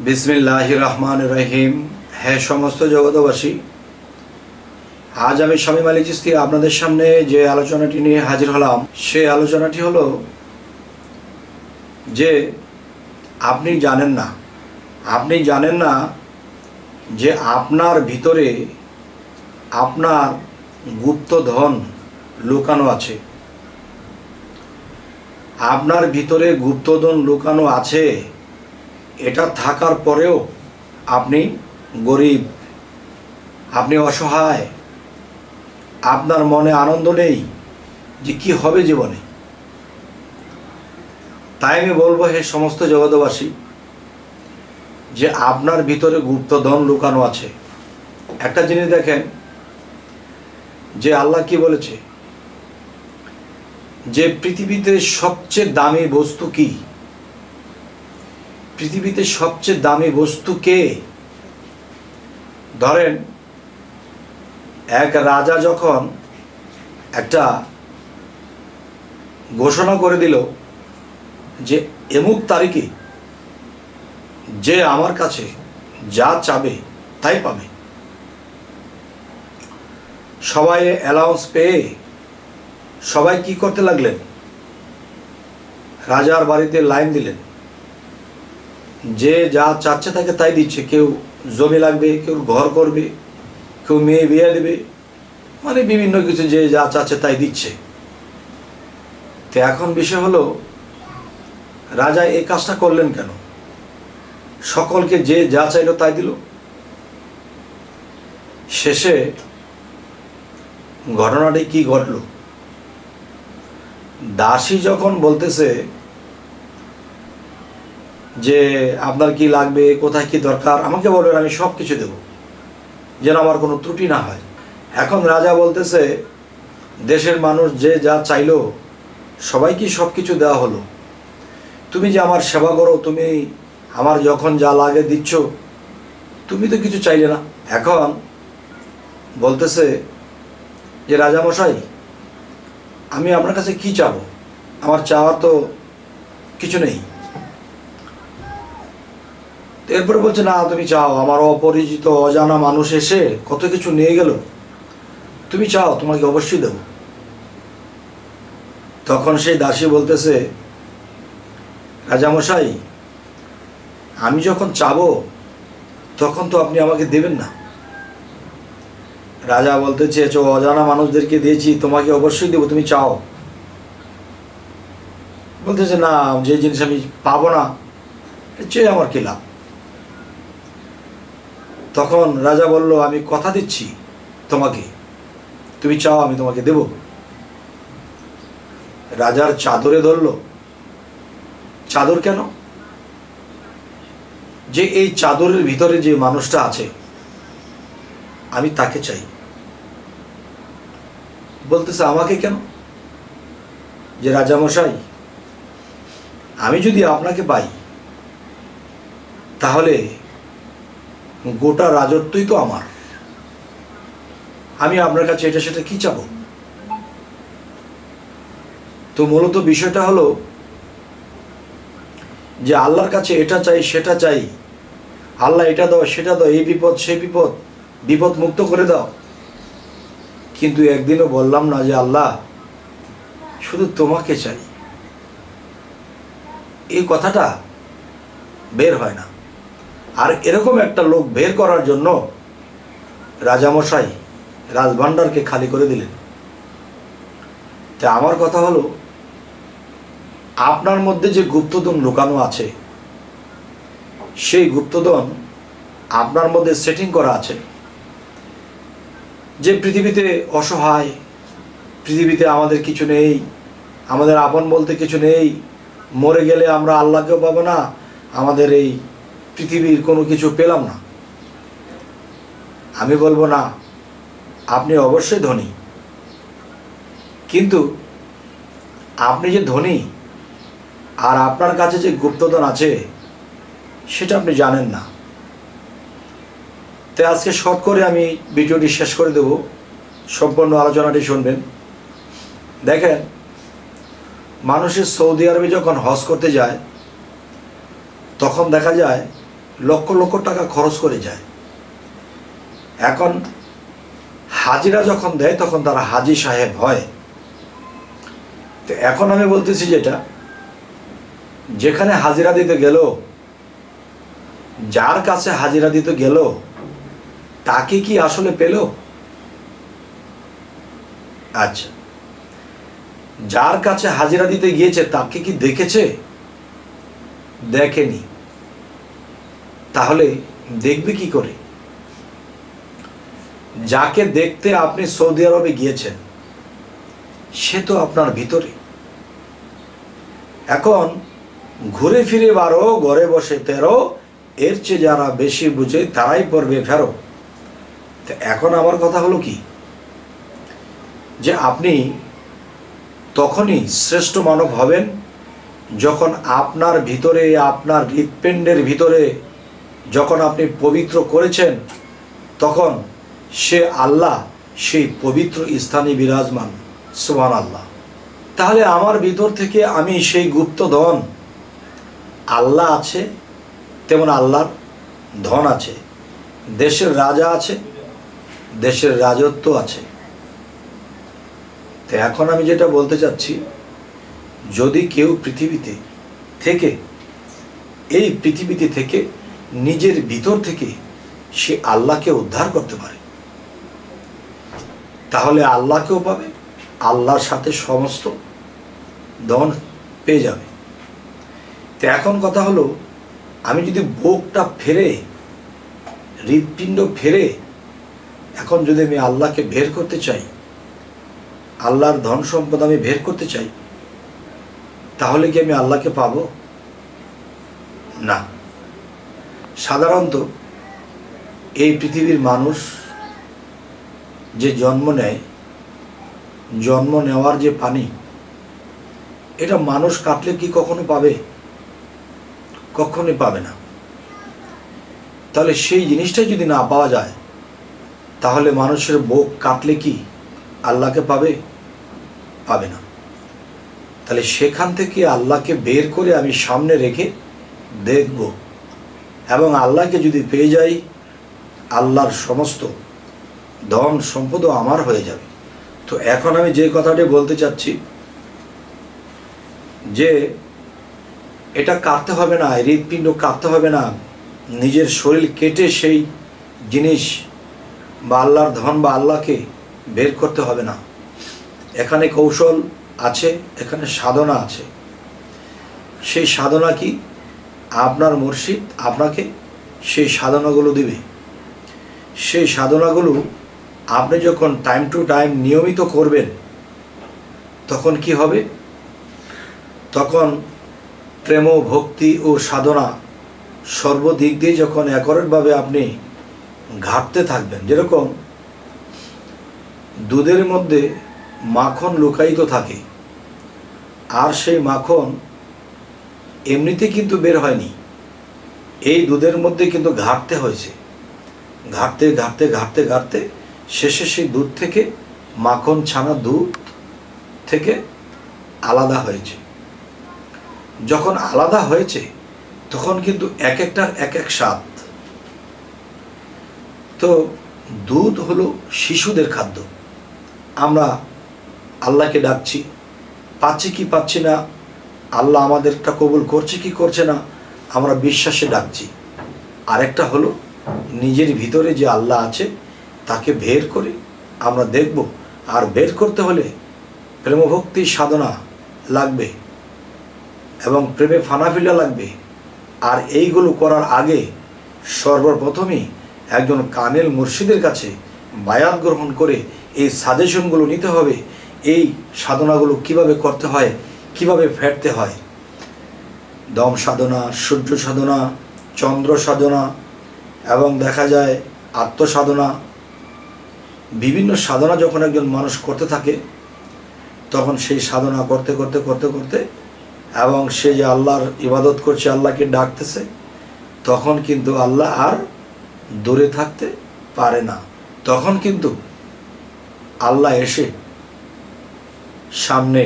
বিসমিল্লাহির রহমানির রহিম। হে সমস্ত জগতবাসী, আজ আমি শামীম আলী চিশতি আপনাদের সামনে যে আলোচনাটি নিয়ে হাজির হলাম, সেই আলোচনাটি হলো যে আপনি জানেন না যে আপনার ভিতরে আপনার গুপ্তধন লুকানো আছে। আপনার ভিতরে গুপ্তধন লুকানো আছে, এটা থাকার পরেও আপনি গরিব, আপনি অসহায়, আপনার মনে আনন্দ নেই যে কি হবে জীবনে। তাই আমি বলবো, হে সমস্ত জগতবাসী, যে আপনার ভিতরে গুপ্তধন লুকানো আছে। একটা জিনিস দেখেন যে আল্লাহ কি বলেছে, যে পৃথিবীতে সবচেয়ে দামি বস্তু কি? পৃথিবীতে সবচেয়ে দামি বস্তু কে? ধরেন, এক রাজা যখন একটা ঘোষণা করে দিল যে এমুক তারিখে যে আমার কাছে যা চাবে তাই পাবে, সবাই অ্যালাউন্স পেয়ে সবাই কি করতে লাগলেন? রাজার বাড়িতে লাইন দিলেন, যে যা চাচ্ছে তাকে তাই দিচ্ছে। কেউ জমি লাগবে, কেউ ঘর করবে, কেউ মেয়ে বিয়ে দেবে, মানে বিভিন্ন কিছু যে যা চাচ্ছে তাই দিচ্ছে। তো এখন বিষয় হলো, রাজা এই কাজটা করলেন কেন? সকলকে যে যা চাইলো তাই দিল। শেষে ঘটনাটি কি ঘটল? দাসী যখন বলতেছে যে আপনার কি লাগবে, কোথায় কি দরকার, আমাকে বলবেন, আমি সব কিছু দেব, যেন আমার কোনো ত্রুটি না হয়। এখন রাজা বলতেছে, দেশের মানুষ যে যা চাইলো সবাইকে সব কিছু দেওয়া হলো, তুমি যে আমার সেবা করো, তুমি আমার যখন যা লাগে দিচ্ছ, তুমি তো কিছু চাইলে না। এখন বলতেছে যে রাজামশাই, আমি আপনার কাছে কি চাবো? আমার চাওয়ার তো কিছু নেই। এরপরে বলছে, না তুমি চাও, আমার অপরিচিত অজানা মানুষ এসে কত কিছু নিয়ে গেল, তুমি চাও, তোমাকে অবশ্যই দেব। তখন সেই দাসী বলতেছে, রাজামশাই, আমি যখন চাবো তখন তো আপনি আমাকে দেবেন না। রাজা বলতে চেয়েছ, অজানা মানুষদেরকে দিয়েছি, তোমাকে অবশ্যই দেবো, তুমি চাও। বলতেছে, না, যে জিনিস আমি পাবো না চেয়ে আমার কি লাভ? তখন রাজা বলল, আমি কথা দিচ্ছি তোমাকে, তুমি চাও আমি তোমাকে দেব। রাজার চাদরে ধরল। চাদর কেন? যে এই চাদরের ভিতরে যে মানুষটা আছে আমি তাকে চাই। বলতেছে, আমাকে কেন? যে রাজামশাই, আমি যদি আপনাকে পাই তাহলে গোটা রাজত্বই তো আমার, আমি আপনার কাছে এটা সেটা কি চাবো? তো মূলত বিষয়টা হলো যে আল্লাহর কাছে এটা চাই সেটা চাই, আল্লাহ এটা দাও সেটা দাও, এই বিপদ সেই বিপদ, বিপদ মুক্ত করে দাও। কিন্তু একদিনও বললাম না যে আল্লাহ শুধু তোমাকে চাই। এই কথাটা বের হয় না। আর এরকম একটা লোক বের করার জন্য রাজামশাই রাজভাণ্ডারকে খালি করে দিলেন। তা আমার কথা হলো, আপনার মধ্যে যে গুপ্তধন লুকানো আছে, সেই গুপ্তধন আপনার মধ্যে সেটিং করা আছে। যে পৃথিবীতে অসহায়, পৃথিবীতে আমাদের কিছু নেই, আমাদের আপন বলতে কিছু নেই, মরে গেলে আমরা আল্লাহকেও পাবো না, আমাদের এই পৃথিবীর কোনো কিছু পেলাম না। আমি বলবো, না, আপনি অবশ্যই ধনী, কিন্তু আপনি যে ধনী আর আপনার কাছে যে গুপ্তধন আছে সেটা আপনি জানেন না। তাই আজকে শর্ট করে আমি ভিডিওটি শেষ করে দেব, সম্পূর্ণ আলোচনাটি শুনবেন। দেখেন, মানুষের সৌদি আরবে যখন হজ করতে যায় তখন দেখা যায় লক্ষ লক্ষ টাকা খরচ করে যায়। এখন হাজিরা যখন দেয় তখন তারা হাজি সাহেব হয়। তো এখন আমি বলতেছি যেটা, যেখানে হাজিরা দিতে গেল, যার কাছে হাজিরা দিতে গেল তাকে কি আসলে পেল? আচ্ছা, যার কাছে হাজিরা দিতে গিয়েছে তাকে কি দেখেছে? দেখেনি। তাহলে দেখবে কি করে? যাকে দেখতে আপনি সৌদি আরবে গিয়েছেন সে তো আপনার ভিতরে। এখন ঘুরে ফিরে 12, ঘরে বসে 13, এর চেয়ে যারা বেশি বুঝে তারাই পড়বে ফেরো। তো এখন আমার কথা হলো কি, যে আপনি তখনই শ্রেষ্ঠ মানব হবেন যখন আপনার ভিতরে, আপনার হৃৎপিণ্ডের ভিতরে যখন আপনি পবিত্র করেছেন, তখন সে আল্লাহ সেই পবিত্র স্থানে বিরাজমান। সুবহানাল্লাহ। তাহলে আমার ভিতর থেকে আমি সেই গুপ্তধন, আল্লাহ আছে তেমন আল্লাহর ধন আছে, দেশের রাজা আছে, দেশের রাজত্ব আছে। তো এখন আমি যেটা বলতে চাচ্ছি, যদি কেউ পৃথিবীতে থেকে, এই পৃথিবীতে থেকে নিজের ভিতর থেকে সে আল্লাহকে উদ্ধার করতে পারে, তাহলে আল্লাহকেও পাবে, আল্লাহর সাথে সমস্ত ধন পেয়ে যাবে। তো এখন কথা হলো, আমি যদি বুকটা ফেরে, হৃৎপিণ্ড ফেরে, এখন যদি আমি আল্লাহকে বের করতে চাই, আল্লাহর ধন সম্পদ আমি বের করতে চাই, তাহলে কি আমি আল্লাহকে পাবো? না। সাধারণত এই পৃথিবীর মানুষ যে জন্ম নেয়, জন্ম নেওয়ার যে পানি, এটা মানুষ কাটলে কি কখনো পাবে? কখনোই পাবে না। তাহলে সেই জিনিসটাই যদি না পাওয়া যায়, তাহলে মানুষের বুক কাটলে কি আল্লাহকে পাবে? পাবে না। তাহলে সেখান থেকে আল্লাহকে বের করে আমি সামনে রেখে দেখব, এবং আল্লাহকে যদি পেয়ে যাই, আল্লাহর সমস্ত ধন সম্পদও আমার হয়ে যাবে। তো এখন আমি যে কথাটি বলতে চাচ্ছি, যে এটা কাটতে হবে না, হৃৎপিণ্ড কাটতে হবে না, নিজের শরীর কেটে সেই জিনিস বা আল্লাহর ধন বা আল্লাহকে বের করতে হবে না। এখানে কৌশল আছে, এখানে সাধনা আছে। সেই সাধনা কি? আপনার মুর্শিদ আপনাকে সেই সাধনাগুলো দিবে। সেই সাধনাগুলো আপনি যখন টাইম টু টাইম নিয়মিত করবেন, তখন কি হবে? তখন প্রেম, ভক্তি ও সাধনা সর্বদিক দিয়ে যখন একরভাবে আপনি ঘাটতে থাকবেন, যেরকম দুধের মধ্যে মাখন লুকায়িত থাকে, আর সেই মাখন এমনিতে কিন্তু বের হয়নি, এই দুধের মধ্যে কিন্তু ঘাটতে হয়েছে। ঘাটতে ঘাটতে ঘাটতে ঘাটতে শেষে সেই দুধ থেকে, মাখন ছানা দুধ থেকে আলাদা হয়েছে। যখন আলাদা হয়েছে তখন কিন্তু এক একটার এক এক স্বাদ। তো দুধ হলো শিশুদের খাদ্য। আমরা আল্লাহকে ডাকছি, পাচ্ছি কি পাচ্ছি না, আল্লাহ আমাদেরটা কবুল করছে কি করছে না, আমরা বিশ্বাসে ডাকছি। আরেকটা হলো নিজের ভিতরে যে আল্লাহ আছে তাকে বের করে আমরা দেখব। আর বের করতে হলে প্রেমভক্তি সাধনা লাগবে এবং প্রেমে ফানাফিলা লাগবে। আর এইগুলো করার আগে সর্বপ্রথমেই একজন কামেল মুর্শিদের কাছে বায়াত গ্রহণ করে এই সাজেশনগুলো নিতে হবে, এই সাধনাগুলো কিভাবে করতে হয়, কিভাবে ফেরতে হয়। দম সাধনা, সূর্য সাধনা, চন্দ্র সাধনা, এবং দেখা যায় আত্মসাধনা। বিভিন্ন সাধনা যখন একজন মানুষ করতে থাকে, তখন সেই সাধনা করতে করতে করতে করতে এবং সে যে আল্লাহর ইবাদত করছে, আল্লাহকে ডাকতেছে, তখন কিন্তু আল্লাহ আর দূরে থাকতে পারে না। তখন কিন্তু আল্লাহ এসে সামনে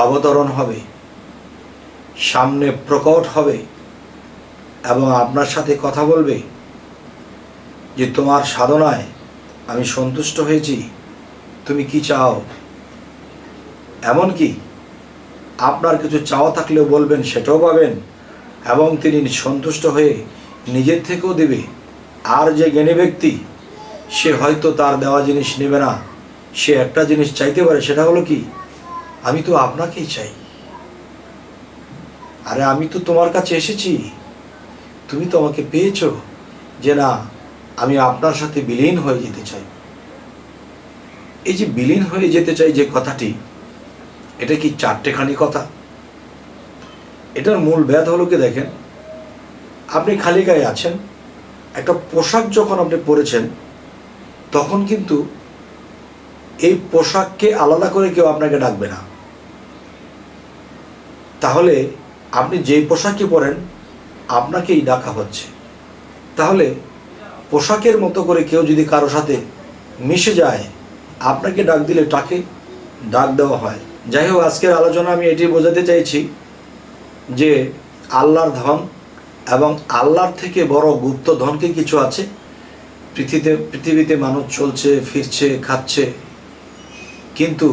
অবতরণ হবে, সামনে প্রকট হবে, এবং আপনার সাথে কথা বলবে যে তোমার সাধনায় আমি সন্তুষ্ট হয়েছি, তুমি কি চাও। এমনকি আপনার কিছু চাওয়া থাকলেও বলবেন, সেটাও পাবেন, এবং তিনি সন্তুষ্ট হয়ে নিজের থেকেও দেবে। আর যে জ্ঞানী ব্যক্তি, সে হয়তো তার দেওয়া জিনিস নেবে না, সে একটা জিনিস চাইতে পারে, সেটা হলো কি, আমি তো আপনাকেই চাই। আরে আমি তো তোমার কাছে এসেছি, তুমি তো আমাকে পেয়েছো, যে না আমি আপনার সাথে বিলীন হয়ে যেতে চাই। এই যে বিলীন হয়ে যেতে চাই যে কথাটি, এটা কি চারটেখানি কথা? এটার মূল ব্যাধ হলো কি, দেখেন, আপনি খালি গায়ে আছেন, একটা পোশাক যখন আপনি পরেছেন, তখন কিন্তু এই পোশাককে আলাদা করে কেউ আপনাকে ডাকবে না। তাহলে আপনি যেই পোশাকই পরেন, আপনাকেই ডাকা হচ্ছে। তাহলে পোশাকের মতো করে কেউ যদি কারো সাথে মিশে যায়, আপনাকে ডাক দিলে তাকে ডাক দেওয়া হয়। যাই হোক, আজকের আলোচনা আমি এটি বোঝাতে চাইছি যে আল্লাহর ধন এবং আল্লাহর থেকে বড় গুপ্ত ধনকে কিছু আছে। পৃথিবীতে মানুষ চলছে, ফিরছে, খাচ্ছে, কিন্তু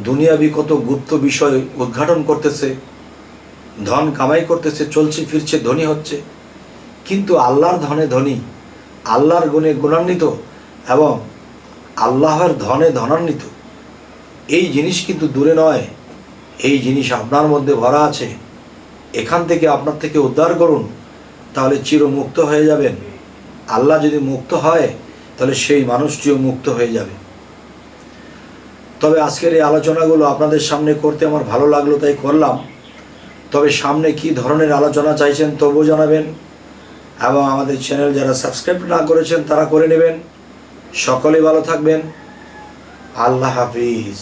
দুনিয়াবি কত গুপ্ত বিষয় উদ্ঘাটন করতেছে, ধন কামাই করতেছে, চলছে ফিরছে, ধনী হচ্ছে, কিন্তু আল্লাহর ধনে ধনী, আল্লাহর গুণে গুণান্বিত এবং আল্লাহর ধনে ধনান্বিত এই জিনিস কিন্তু দূরে নয়। এই জিনিস আপনার মধ্যে ভরা আছে। এখান থেকে আপনার থেকে উদ্ধার করুন, তাহলে চিরমুক্ত হয়ে যাবেন। আল্লাহ যদি মুক্ত হয়, তাহলে সেই মানুষটিও মুক্ত হয়ে যাবে। তবে আজকের এই আলোচনাগুলো আপনাদের সামনে করতে আমার ভালো লাগলো, তাই করলাম। তবে সামনে কি ধরনের আলোচনা চাইছেন তবুও জানাবেন, এবং আমাদের চ্যানেল যারা সাবস্ক্রাইব না করেছেন তারা করে নেবেন। সকলে ভালো থাকবেন। আল্লাহ হাফিজ।